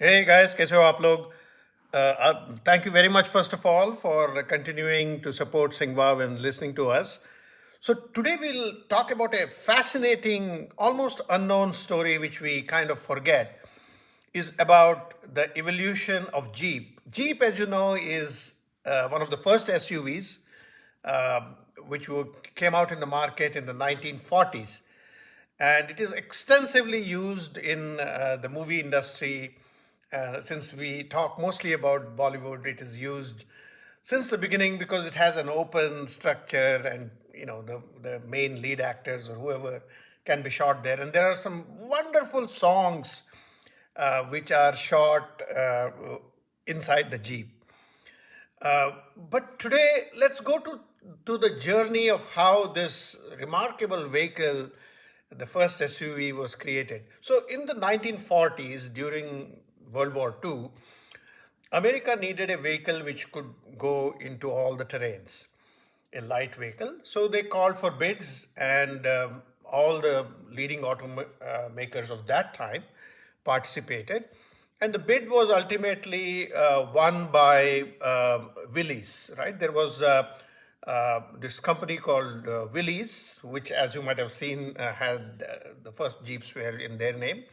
Hey guys, कैसे हो आप लोग? Thank you very much first of all for continuing to support Singwav and listening to us. So today we'll talk about a fascinating, almost unknown story which we kind of forget is about the evolution of Jeep. Jeep, as you know, is one of the first SUVs uh, which came out in the market in the 1940s, and it is extensively used in the movie industry. Since we talk mostly about Bollywood, it is used since the beginning because it has an open structure, and the main lead actors or whoever can be shot there. And there are some wonderful songs which are shot inside the Jeep. But today, let's go to the journey of how this remarkable vehicle, the first SUV, was created. So, in the 1940s, during World War II, America needed a vehicle which could go into all the terrains, a light vehicle. So, they called for bids, and all the leading automakers of that time participated. And the bid was ultimately won by Willys, right? There was this company called Willys, which, as you might have seen, had the first Jeeps were in their name.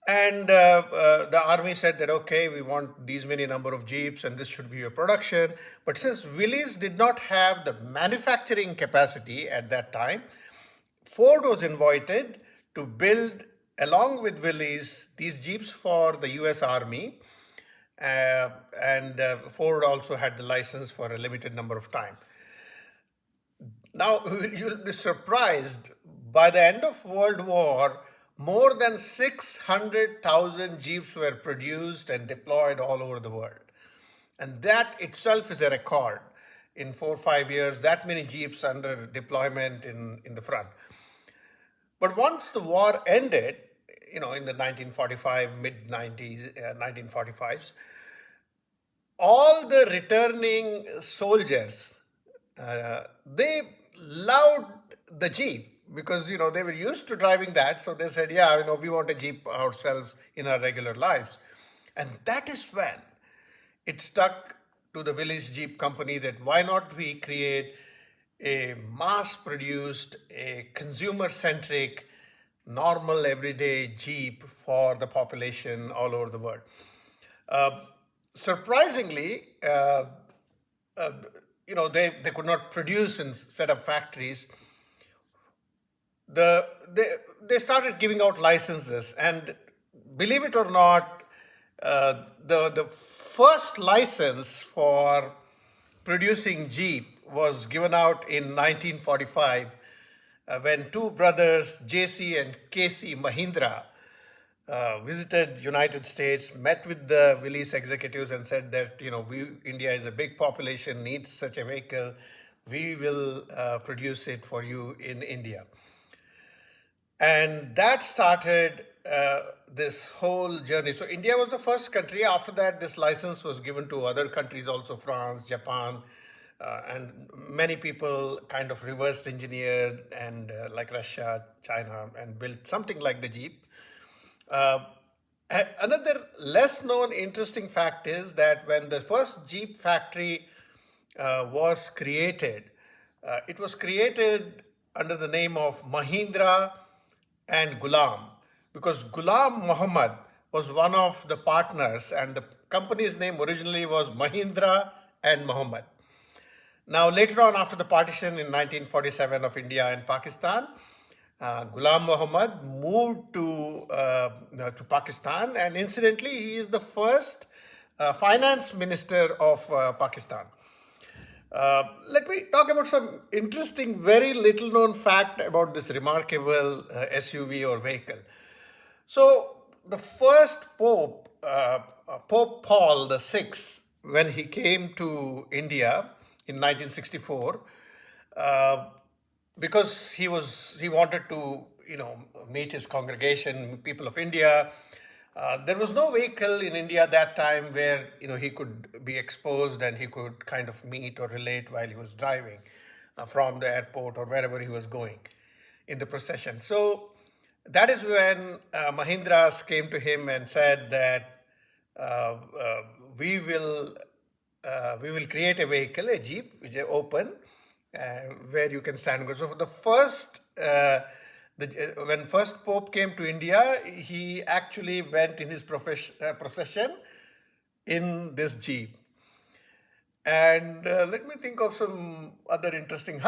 And the army said that, okay, we want these many number of Jeeps and this should be your production. But since Willys did not have the manufacturing capacity at that time, Ford was invited to build, along with Willys, these Jeeps for the US Army. And Ford also had the license for a limited number of time. Now, you'll be surprised, by the end of World War, more than 600,000 Jeeps were produced and deployed all over the world. And that itself is a record in 4 or 5 years, that many Jeeps under deployment in the front. But once the war ended, in the 1945, mid 90s, 1945s, all the returning soldiers, they loved the Jeep because they were used to driving that. So they said, "Yeah, we want a Jeep ourselves in our regular lives," and that is when it stuck to the Willys Jeep company that why not we create a mass-produced, a consumer-centric, normal everyday Jeep for the population all over the world. Uh, Surprisingly, uh, they could not produce and set up factories. The they started giving out licenses, and believe it or not, the first license for producing Jeep was given out in 1945 when two brothers, JC and KC Mahindra, visited United States, met with the Willys executives, and said that India is a big population, needs such a vehicle. We will produce it for you in India, and that started this whole journey. So India was the first country. After that, this license was given to other countries, also France, Japan, and many people kind of reversed engineered and like Russia, China, and built something like the Jeep. Uh, Another less known interesting fact is that when the first Jeep factory was created, it was created under the name of Mahindra and Gulam, because Gulam Muhammad was one of the partners, and the company's name originally was Mahindra and Muhammad. Now, later on, after the partition in 1947 of India and Pakistan, Ghulam Muhammad moved to Pakistan, and incidentally, he is the first finance minister of Pakistan. Let me talk about some interesting, very little known fact about this remarkable SUV or vehicle. So, the first Pope, Pope Paul the Sixth, when he came to India in 1964, uh, because he wanted to meet his congregation, people of India. There was no vehicle in India that time where he could be exposed and he could kind of meet or relate while he was driving from the airport or wherever he was going in the procession. So That is when Mahindras came to him and said that uh, uh, we will we will create a vehicle, a jeep, which is open, uh, where you can stand. So for the first, when first Pope came to India, he actually went in his procession in this jeep. And let me think of some other interesting.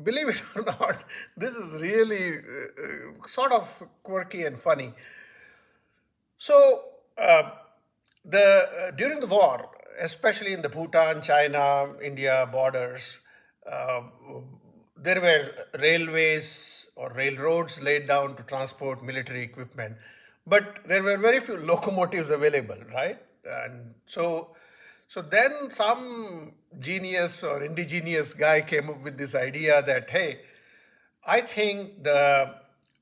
Believe it or not, this is really sort of quirky and funny. So, during the war, especially in the Bhutan, China, India borders, uh, there were railways or railroads laid down to transport military equipment, but there were very few locomotives available, right? And so then some genius or indigenous guy came up with this idea that, hey, I think the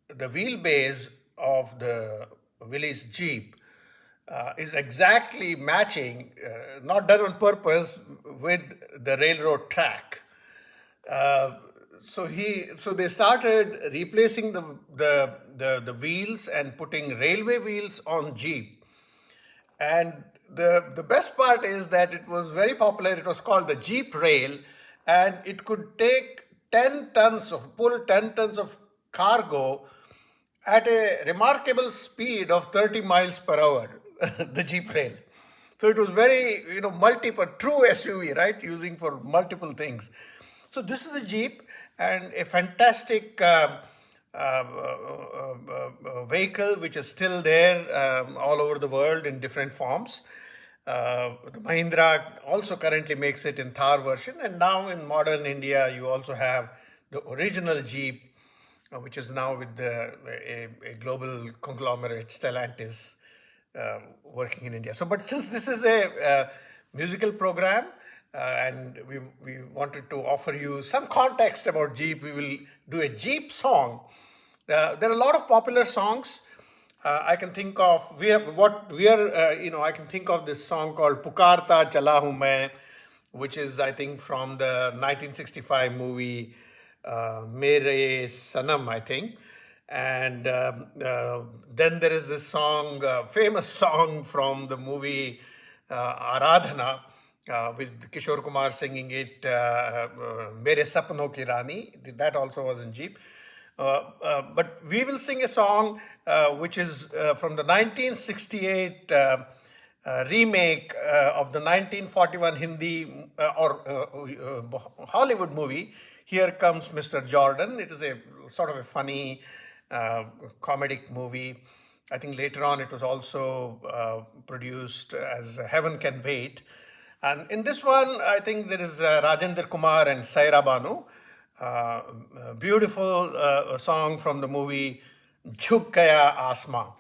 wheelbase of the Willys Jeep is exactly matching, not done on purpose, with the railroad track. Uh, so they started replacing the wheels and putting railway wheels on Jeep. And the best part is that it was very popular. It was called the Jeep Rail, and it could take 10 tons of cargo at a remarkable speed of 30 miles per hour, the Jeep Rail. So it was very, multiple, true SUV, right? Using for multiple things. So this is a Jeep and a fantastic vehicle which is still there all over the world in different forms. The Mahindra also currently makes it in Thar version, and now in modern India, you also have the original Jeep, which is now with a global conglomerate, Stellantis, working in India. So, but since this is a musical program, and we wanted to offer you some context about Jeep, we will do a Jeep song. There are a lot of popular songs. I can think of I can think of this song called "Pukarta Chala Hu Main," which is I think from the 1965 movie Mere Sanam, I think. And then there is this song, famous song from the movie Aradhana, with Kishore Kumar singing it, Mere Sapno Ki Rani. That also was in Jeep. But we will sing a song which is from the 1968 remake of the 1941 Hindi Hollywood movie, Here Comes Mr. Jordan. It is a sort of a funny comedic movie. I think later on it was also produced as Heaven Can Wait. And in this one, I think there is Rajendra Kumar and Saira Banu. A beautiful song from the movie Jhuk Gaya Asma.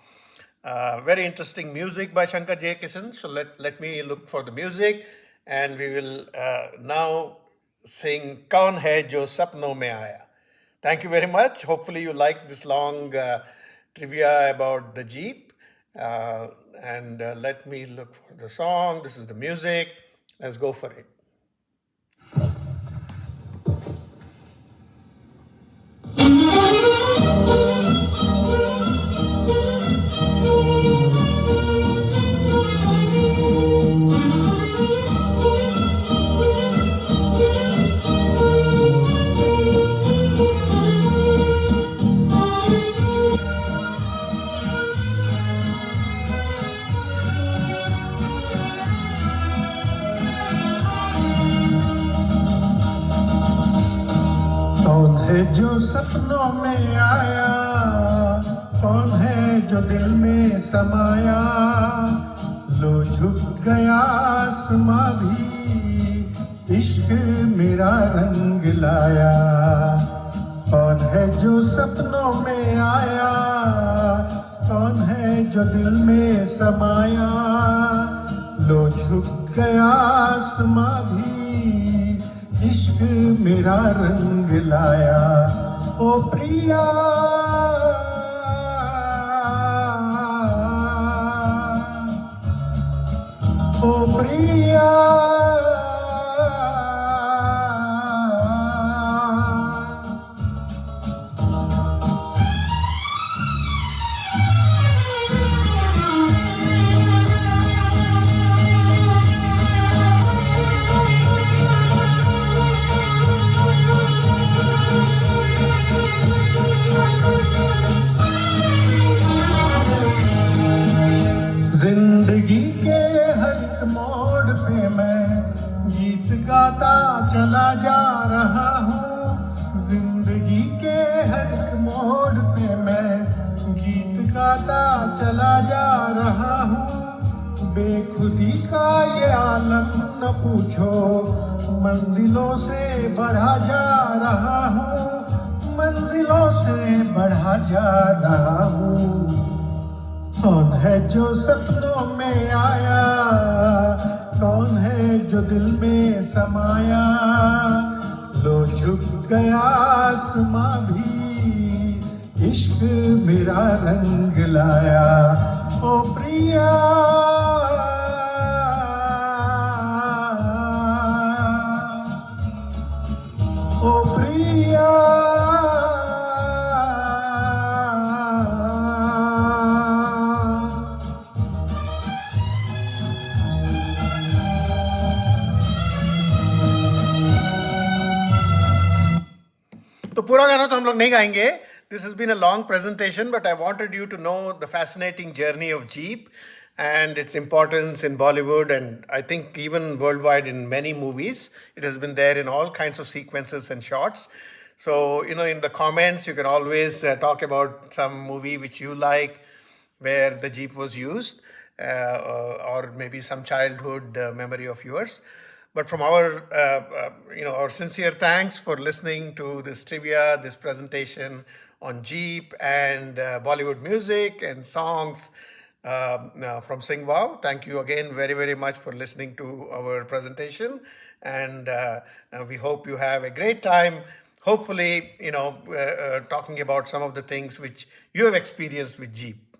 Very interesting music by Shankar J. Kisan. So let me look for the music, and we will now sing Kaun Hai Jo Sapno Mein Aaya. Thank you very much. Hopefully you like this long trivia about the Jeep. And let me look for the song. This is the music. Let's go for it. कौन है जो सपनों में आया, कौन है जो दिल में समाया, लो झुक गया आसमां भी इश्क मेरा रंग लाया। कौन है जो सपनों में आया, कौन है जो दिल में समाया, लो झुक गया आसमां भी इश्क मेरा रंग लाया। ओ प्रिया ओ प्रिया बढ़ा जा रहा हूँ, बेखुदी का ये आलम न पूछो, मंजिलों से बढ़ा जा रहा हूँ, मंजिलों से बढ़ा जा रहा हूँ। कौन है जो सपनों में आया, कौन है जो दिल में समाया, लो झुक गया आसमां भी, इश्क मेरा रंग लाया। ओ प्रिया, ओ प्रिया, तो पूरा गाना तो हम लोग नहीं गाएंगे. This has been a long presentation, but I wanted you to know the fascinating journey of Jeep and its importance in Bollywood, and I think even worldwide in many movies. It has been there in all kinds of sequences and shots. So, in the comments, you can always talk about some movie which you like where the Jeep was used, or maybe some childhood memory of yours. But from our sincere thanks for listening to this trivia, this presentation on Jeep and Bollywood music and songs from Sing Wow. Thank you again very, very much for listening to our presentation. And we hope you have a great time. Hopefully, talking about some of the things which you have experienced with Jeep.